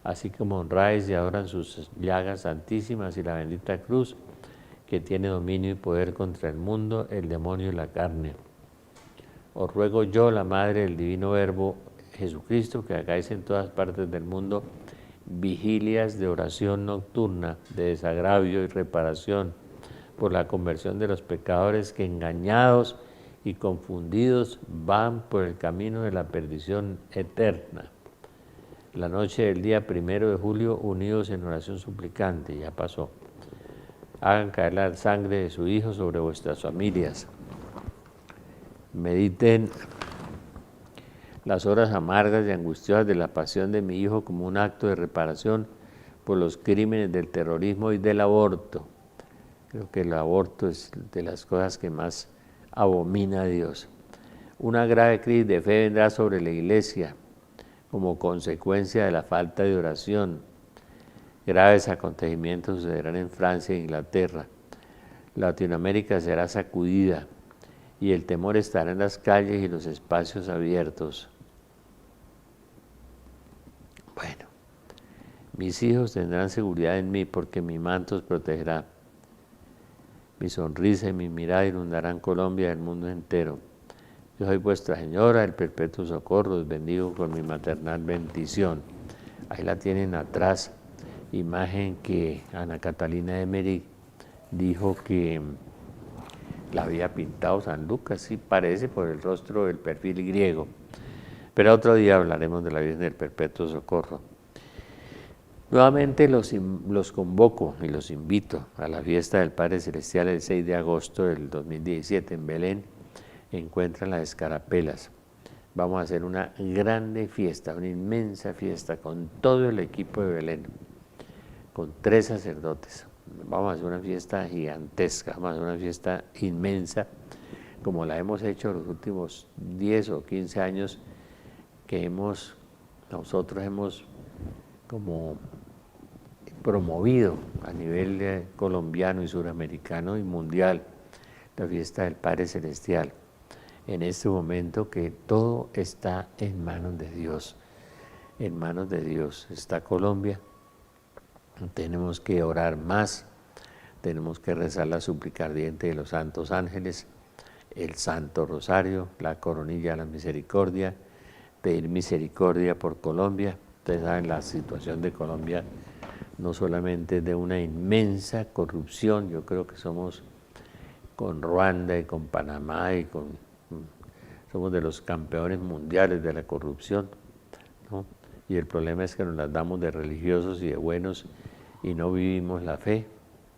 así como honráis y adoran sus llagas santísimas y la bendita cruz, que tiene dominio y poder contra el mundo, el demonio y la carne. Os ruego yo, la Madre del Divino Verbo Jesucristo, que hagáis en todas partes del mundo vigilias de oración nocturna, de desagravio y reparación, por la conversión de los pecadores que, engañados y confundidos, van por el camino de la perdición eterna. La noche del día 1 de julio, unidos en oración suplicante, ya pasó. Hagan caer la sangre de su Hijo sobre vuestras familias. Mediten las horas amargas y angustiosas de la pasión de mi Hijo como un acto de reparación por los crímenes del terrorismo y del aborto. Creo que el aborto es de las cosas que más abomina a Dios. Una grave crisis de fe vendrá sobre la Iglesia como consecuencia de la falta de oración. Graves acontecimientos sucederán en Francia e Inglaterra. Latinoamérica será sacudida y el temor estará en las calles y los espacios abiertos. Bueno, mis hijos tendrán seguridad en mí porque mi manto os protegerá. Mi sonrisa y mi mirada inundarán Colombia y el mundo entero. Yo soy vuestra Señora, el perpetuo socorro, os bendigo con mi maternal bendición. Ahí la tienen atrás, imagen que Ana Catalina Emmerich dijo que la había pintado San Lucas, sí parece por el rostro del perfil griego. Pero otro día hablaremos de la Virgen del Perpetuo Socorro. Nuevamente los convoco y los invito a la fiesta del Padre Celestial el 6 de agosto del 2017 en Belén. Encuentran las escarapelas. Vamos a hacer una grande fiesta, una inmensa fiesta con todo el equipo de Belén, con 3 sacerdotes. Vamos a hacer una fiesta gigantesca, vamos a hacer una fiesta inmensa, como la hemos hecho los últimos 10 o 15 años que nosotros hemos como promovido a nivel colombiano y suramericano y mundial la fiesta del Padre Celestial. En este momento que todo está en manos de Dios, en manos de Dios está Colombia. Tenemos que orar más, tenemos que rezar la súplica ardiente de los santos ángeles, el Santo Rosario, la coronilla de la misericordia, pedir misericordia por Colombia. Ustedes saben la situación de Colombia, no solamente de una inmensa corrupción, yo creo que somos con Ruanda y con Panamá somos de los campeones mundiales de la corrupción, ¿no? Y el problema es que nos las damos de religiosos y de buenos y no vivimos la fe,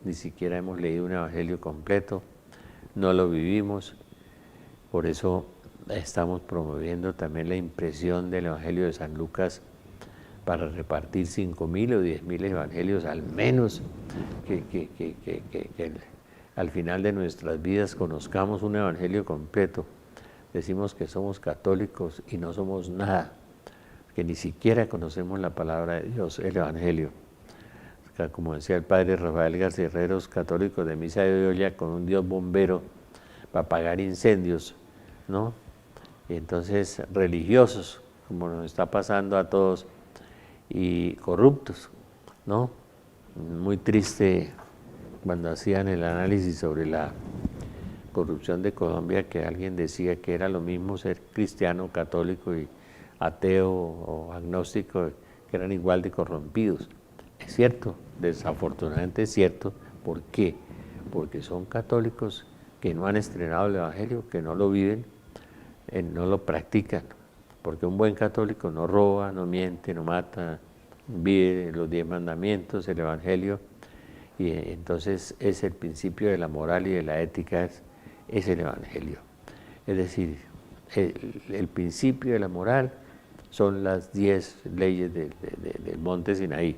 ni siquiera hemos leído un evangelio completo, no lo vivimos. Por eso estamos promoviendo también la impresión del evangelio de San Lucas para repartir 5.000 o 10.000 evangelios al menos, que al final de nuestras vidas conozcamos un evangelio completo. Decimos que somos católicos y no somos nada, que ni siquiera conocemos la palabra de Dios, el evangelio. Como decía el padre Rafael García Herreros, católicos de misa de olla con un Dios bombero para apagar incendios, ¿no? Y entonces religiosos, como nos está pasando a todos, y corruptos, ¿no? Muy triste cuando hacían el análisis sobre la corrupción de Colombia, que alguien decía que era lo mismo ser cristiano, católico y ateo o agnóstico, que eran igual de corrompidos. Es cierto, desafortunadamente es cierto. ¿Por qué? Porque son católicos que no han estrenado el evangelio, que no lo viven, no lo practican. Porque un buen católico no roba, no miente, no mata, vive los 10 mandamientos, el evangelio, y entonces es el principio de la moral y de la ética, es el evangelio. Es decir, el principio de la moral son las 10 leyes del monte Sinaí,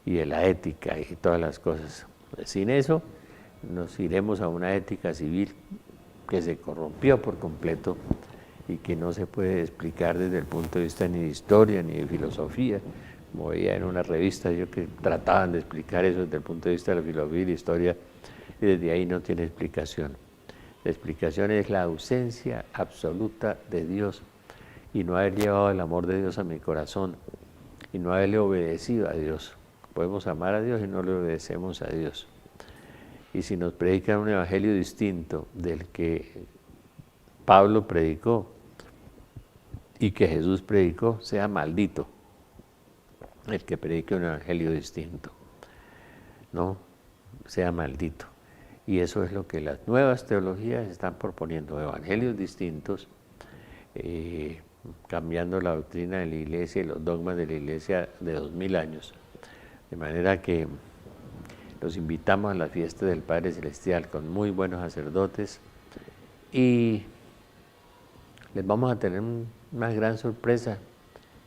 y de la ética y todas las cosas. Sin eso nos iremos a una ética civil que se corrompió por completo y que no se puede explicar desde el punto de vista ni de historia ni de filosofía. Como veía en una revista yo que trataban de explicar eso desde el punto de vista de la filosofía y la historia, y desde ahí no tiene explicación. La explicación es la ausencia absoluta de Dios y no haber llevado el amor de Dios a mi corazón y no haberle obedecido a Dios. Podemos amar a Dios y no le obedecemos a Dios. Y si nos predican un evangelio distinto del que Pablo predicó y que Jesús predicó, sea maldito el que predique un evangelio distinto, ¿no? Sea maldito. Y eso es lo que las nuevas teologías están proponiendo, evangelios distintos, cambiando la doctrina de la Iglesia y los dogmas de la Iglesia de 2000 años. De manera que los invitamos a la fiesta del Padre Celestial con muy buenos sacerdotes y les vamos a tener una gran sorpresa,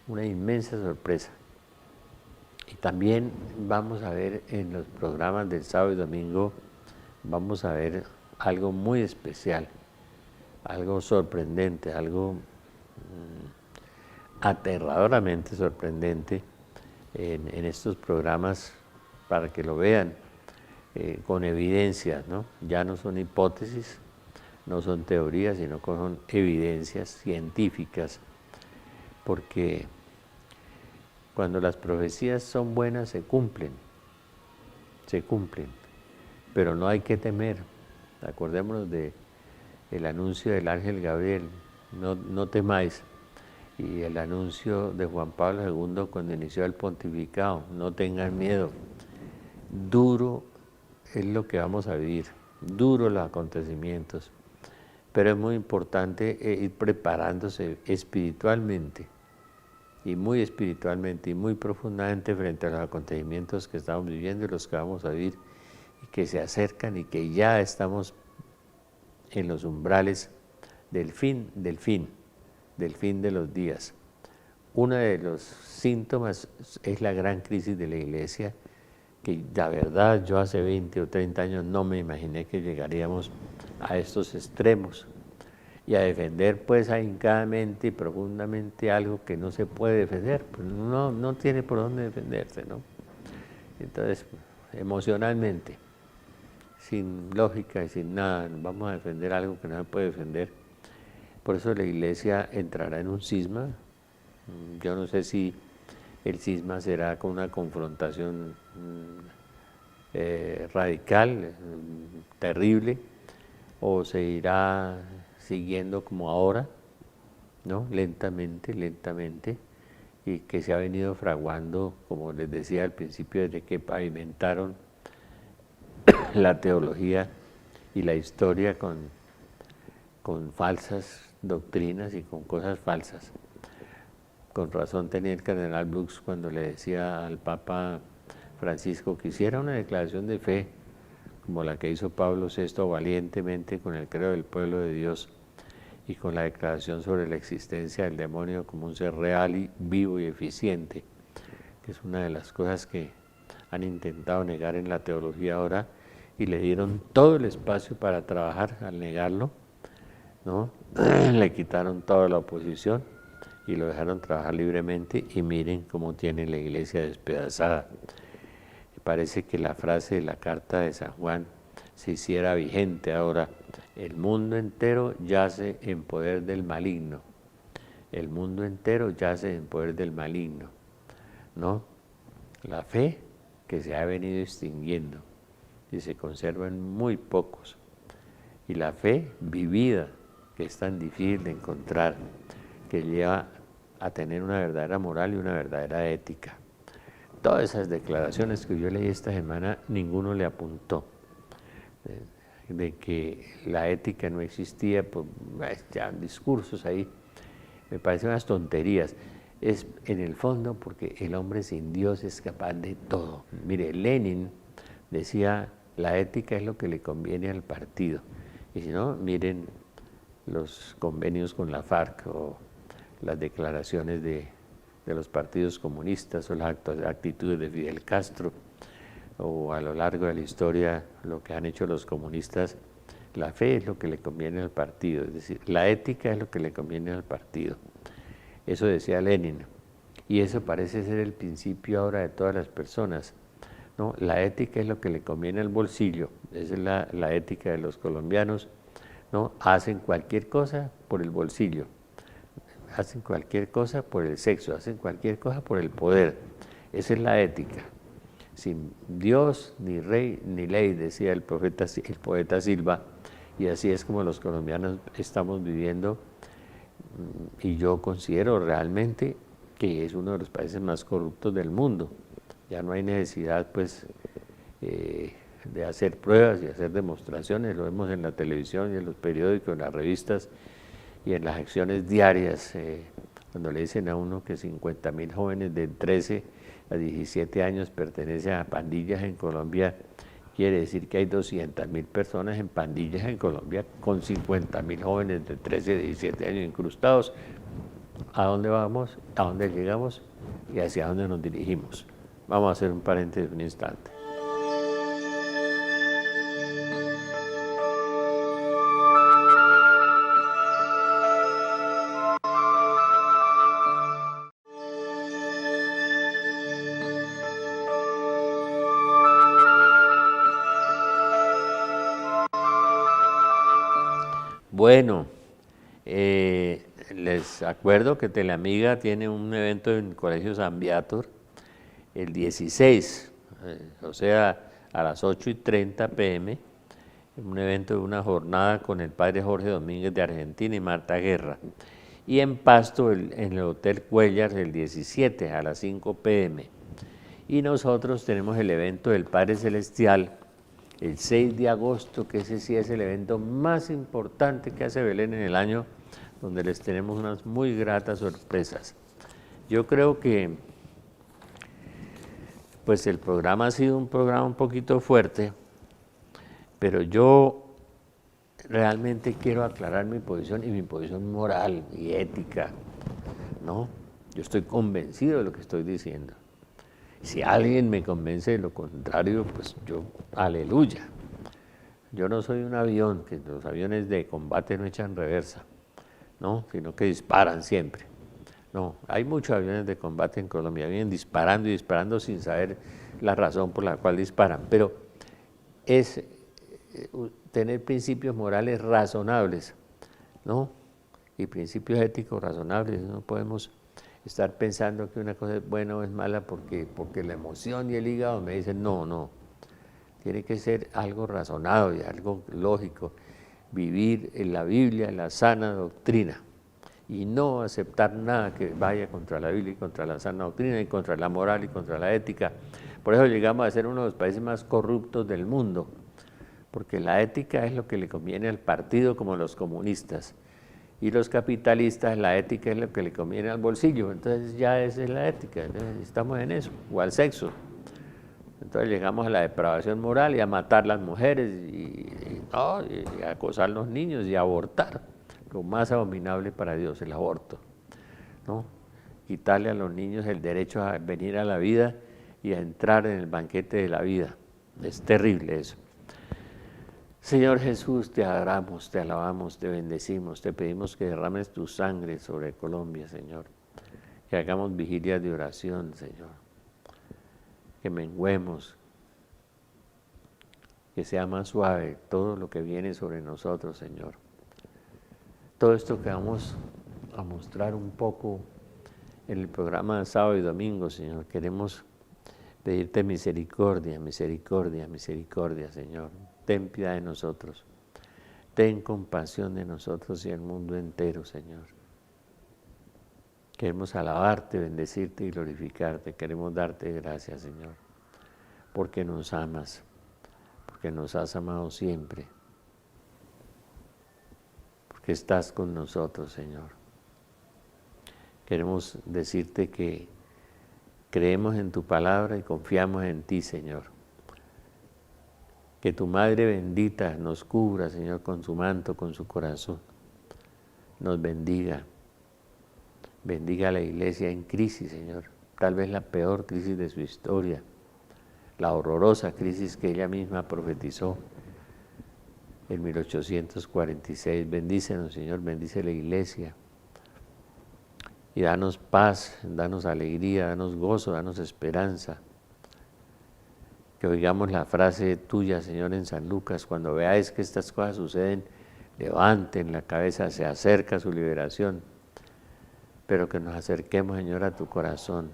una inmensa sorpresa. Y también vamos a ver en los programas del sábado y domingo, vamos a ver algo muy especial, algo sorprendente, algo aterradoramente sorprendente en estos programas para que lo vean con evidencias, ¿no? Ya no son hipótesis, no son teorías, sino que son evidencias científicas, porque cuando las profecías son buenas se cumplen, pero no hay que temer. Acordémonos de el anuncio del ángel Gabriel, no temáis, y el anuncio de Juan Pablo II cuando inició el pontificado, no tengan miedo. Duro es lo que vamos a vivir, duros los acontecimientos, pero es muy importante ir preparándose espiritualmente y muy profundamente frente a los acontecimientos que estamos viviendo y los que vamos a vivir y que se acercan y que ya estamos en los umbrales del fin de los días. Uno de los síntomas es la gran crisis de la Iglesia, que la verdad yo hace 20 o 30 años no me imaginé que llegaríamos a estos extremos y a defender pues ahincadamente y profundamente algo que no se puede defender, pues no tiene por dónde defenderse, ¿no? Entonces, emocionalmente, sin lógica y sin nada, vamos a defender algo que no se puede defender. Por eso la Iglesia entrará en un cisma. Yo no sé si el cisma será con una confrontación radical, terrible, o se irá siguiendo como ahora, ¿no? Lentamente, y que se ha venido fraguando, como les decía al principio, desde que pavimentaron la teología y la historia con falsas doctrinas y con cosas falsas. Con razón tenía el cardenal Brooks cuando le decía al Papa Francisco que hiciera una declaración de fe, como la que hizo Pablo VI valientemente con el credo del pueblo de Dios y con la declaración sobre la existencia del demonio como un ser real y vivo y eficiente, que es una de las cosas que han intentado negar en la teología ahora y le dieron todo el espacio para trabajar al negarlo, ¿no? Le quitaron toda la oposición y lo dejaron trabajar libremente y miren cómo tiene la Iglesia despedazada. Parece que la frase de la carta de San Juan se hiciera vigente ahora. El mundo entero yace en poder del maligno. El mundo entero yace en poder del maligno, ¿no? La fe que se ha venido extinguiendo y se conserva en muy pocos. Y la fe vivida, que es tan difícil de encontrar, que lleva a tener una verdadera moral y una verdadera ética. Todas esas declaraciones que yo leí esta semana, ninguno le apuntó, de que la ética no existía, pues ya discursos ahí, me parecen unas tonterías. Es en el fondo porque el hombre sin Dios es capaz de todo. Mire, Lenin decía, la ética es lo que le conviene al partido. Y si no, miren los convenios con la FARC o las declaraciones de los partidos comunistas o las actitudes de Fidel Castro o a lo largo de la historia lo que han hecho los comunistas. La fe es lo que le conviene al partido, es decir, la ética es lo que le conviene al partido. Eso decía Lenin, y eso parece ser el principio ahora de todas las personas, ¿no? La ética es lo que le conviene al bolsillo, esa es la ética de los colombianos, ¿no? Hacen cualquier cosa por el bolsillo, hacen cualquier cosa por el sexo, hacen cualquier cosa por el poder, esa es la ética. Sin Dios, ni rey, ni ley, decía el poeta Silva, y así es como los colombianos estamos viviendo, y yo considero realmente que es uno de los países más corruptos del mundo. Ya no hay necesidad pues de hacer pruebas y hacer demostraciones, lo vemos en la televisión y en los periódicos, en las revistas y en las acciones diarias, cuando le dicen a uno que 50.000 jóvenes de 13 a 17 años pertenecen a pandillas en Colombia, quiere decir que hay 200.000 personas en pandillas en Colombia con 50.000 jóvenes de 13 a 17 años incrustados. ¿A dónde vamos? ¿A dónde llegamos? ¿Y hacia dónde nos dirigimos? Vamos a hacer un paréntesis un instante. Bueno, les acuerdo que Teleamiga tiene un evento en el Colegio San Viator el 16, o sea, a las 8:30 p.m. un evento de una jornada con el padre Jorge Domínguez de Argentina y Marta Guerra. Y en Pasto, en el Hotel Cuellar, el 17 a las 5 p.m. Y nosotros tenemos el evento del Padre Celestial el 6 de agosto, que ese sí es el evento más importante que hace Belén en el año, donde les tenemos unas muy gratas sorpresas. Yo creo que pues el programa ha sido un programa un poquito fuerte, pero yo realmente quiero aclarar mi posición y mi posición moral y ética, ¿no? Yo estoy convencido de lo que estoy diciendo. Si alguien me convence de lo contrario, pues yo, aleluya. Yo no soy un avión, que los aviones de combate no echan reversa, ¿no? Sino que disparan siempre. No, hay muchos aviones de combate en Colombia, vienen disparando y disparando sin saber la razón por la cual disparan, pero es tener principios morales razonables, ¿no? Y principios éticos razonables. No podemos estar pensando que una cosa es buena o es mala porque la emoción y el hígado me dicen no. Tiene que ser algo razonado y algo lógico. Vivir en la Biblia, en la sana doctrina, y no aceptar nada que vaya contra la Biblia y contra la sana doctrina y contra la moral y contra la ética. Por eso llegamos a ser uno de los países más corruptos del mundo, porque la ética es lo que le conviene al partido, como los comunistas, y los capitalistas, la ética es lo que le conviene al bolsillo. Entonces ya esa es la ética, estamos en eso, o al sexo. Entonces llegamos a la depravación moral y a matar las mujeres y a acosar a los niños y a abortar. Lo más abominable para Dios, el aborto, ¿no? Quitarle a los niños el derecho a venir a la vida y a entrar en el banquete de la vida. Es terrible eso. Señor Jesús, te adoramos, te alabamos, te bendecimos, te pedimos que derrames tu sangre sobre Colombia, Señor. Que hagamos vigilias de oración, Señor. Que menguemos, que sea más suave todo lo que viene sobre nosotros, Señor. Todo esto que vamos a mostrar un poco en el programa de sábado y domingo, Señor, queremos pedirte misericordia, misericordia, misericordia, Señor. Ten piedad de nosotros, ten compasión de nosotros y del mundo entero, Señor. Queremos alabarte, bendecirte y glorificarte, queremos darte gracias, Señor, porque nos amas, porque nos has amado siempre, porque estás con nosotros, Señor. Queremos decirte que creemos en tu palabra y confiamos en ti, Señor. Que tu Madre bendita nos cubra, Señor, con su manto, con su corazón. Nos bendiga. Bendiga a la iglesia en crisis, Señor. Tal vez la peor crisis de su historia. La horrorosa crisis que ella misma profetizó en 1846. Bendícenos, Señor, bendice la iglesia. Y danos paz, danos alegría, danos gozo, danos esperanza. Que oigamos la frase tuya, Señor, en San Lucas: cuando veáis que estas cosas suceden, levanten la cabeza, se acerca su liberación. Pero que nos acerquemos, Señor, a tu corazón,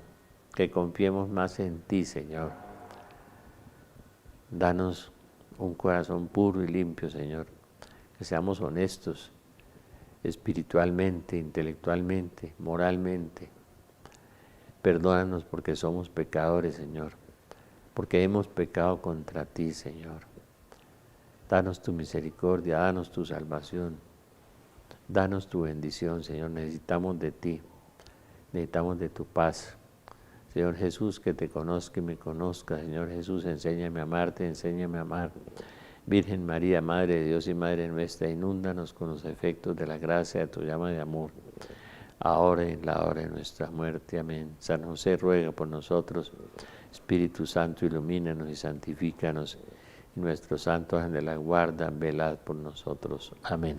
que confiemos más en ti, Señor. Danos un corazón puro y limpio, Señor, que seamos honestos espiritualmente, intelectualmente, moralmente. Perdónanos porque somos pecadores, Señor, porque hemos pecado contra ti, Señor. Danos tu misericordia, danos tu salvación, danos tu bendición, Señor. Necesitamos de ti, necesitamos de tu paz. Señor Jesús, que te conozca y me conozca. Señor Jesús, enséñame a amarte, enséñame a amar. Virgen María, Madre de Dios y Madre nuestra, inúndanos con los efectos de la gracia de tu llama de amor, ahora y en la hora de nuestra muerte. Amén. San José, ruega por nosotros. Espíritu Santo, ilumínanos y santifícanos. Y nuestros santos ángeles de la guarda, velad por nosotros. Amén.